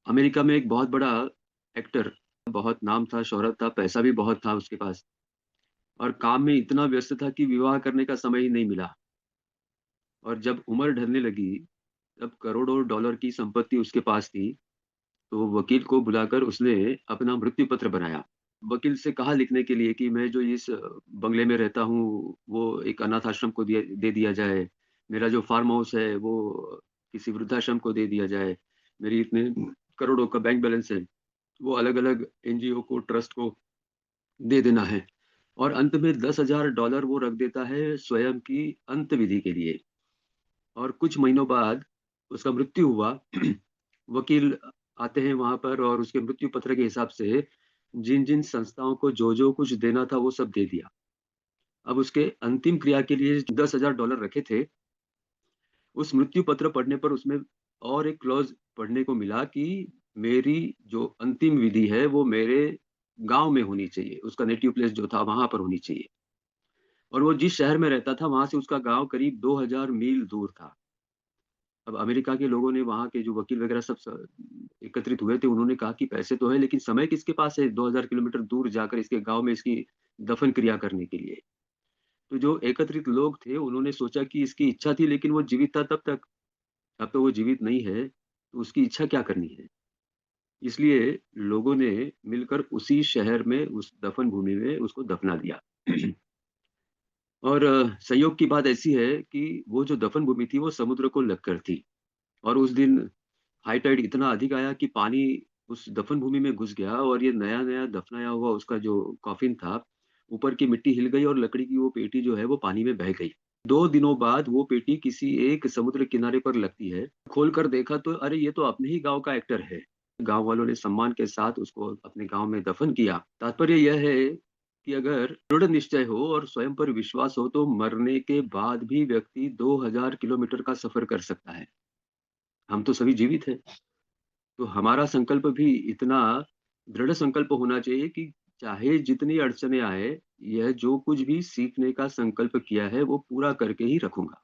America में एक बहुत बड़ा एक्टर, बहुत नाम था, शोहरत था, पैसा भी बहुत था उसके पास और काम में इतना व्यस्त था कि विवाह करने का समय ही नहीं मिला। और जब उम्र ढलने लगी, तब करोड़ों डॉलर की संपत्ति उसके पास थी, तो वकील को बुलाकर उसने अपना मृत्यु पत्र बनाया। वकील से कहा लिखने के लिए कि मैं जो इस बंगले में रहता हूँ, वो एक अनाथ आश्रम को दे दिया जाए। मेरा जो फार्म हाउस है, वो किसी वृद्धाश्रम को दे दिया जाए। मेरी इतने करोड़ों का बैंक बैलेंस है, वो अलग-अलग एनजीओ को, ट्रस्ट को दे देना है। और अंत में $10,000 वो रख देता है स्वयं की अंत विधि के लिए। और कुछ महीनों बाद उसका मृत्यु हुआ। वकील आते हैं वहां पर और उसके मृत्यु पत्र के हिसाब से जिन जिन संस्थाओं को जो जो कुछ देना था वो सब दे दिया। अब उसके अंतिम क्रिया के लिए $10,000 रखे थे। उस मृत्यु पत्र पढ़ने पर उसमें और एक क्लॉज पढ़ने को मिला कि मेरी जो अंतिम विधि है वो मेरे गांव में होनी चाहिए, उसका नेटिव प्लेस जो था वहां पर होनी चाहिए। और वो जिस शहर में रहता था वहां से उसका गांव करीब 2000 मील दूर था। अब अमेरिका के लोगों ने, वहाँ के जो वकील वगैरह सब एकत्रित हुए थे, उन्होंने कहा कि पैसे तो है लेकिन समय किसके पास है 2000 किलोमीटर दूर जाकर इसके गांव में इसकी दफन क्रिया करने के लिए। तो जो एकत्रित लोग थे उन्होंने सोचा कि इसकी इच्छा थी लेकिन वो जीवित था तब तक, अब तो वो जीवित नहीं है, तो उसकी इच्छा क्या करनी है। इसलिए लोगों ने मिलकर उसी शहर में उस दफन भूमि में उसको दफना दिया। और संयोग की बात ऐसी है कि वो जो दफन भूमि थी वो समुद्र को लगकर थी। और उस दिन हाई टाइड इतना अधिक आया कि पानी उस दफन भूमि में घुस गया और ये नया नया दफनाया हुआ उसका जो कॉफिन था, ऊपर की मिट्टी हिल गई और लकड़ी की वो पेटी जो है वो पानी में बह गई। 2 दिनों बाद वो पेटी किसी एक समुद्र किनारे पर लगती है। खोल कर देखा तो अरे ये तो अपने ही गांव का एक्टर है। गांव वालों ने सम्मान के साथ उसको अपने गांव में दफन किया। तात्पर्य यह है कि अगर दृढ़ निश्चय हो और स्वयं पर विश्वास हो तो मरने के बाद भी व्यक्ति 2000 किलोमीटर का सफर कर सकता है। हम तो सभी जीवित हैं। तो हमारा संकल्प भी इतना दृढ़ संकल्प होना चाहिए कि चाहे जितनी अड़चने आए, यह जो कुछ भी सीखने का संकल्प किया है वो पूरा करके ही रखूंगा।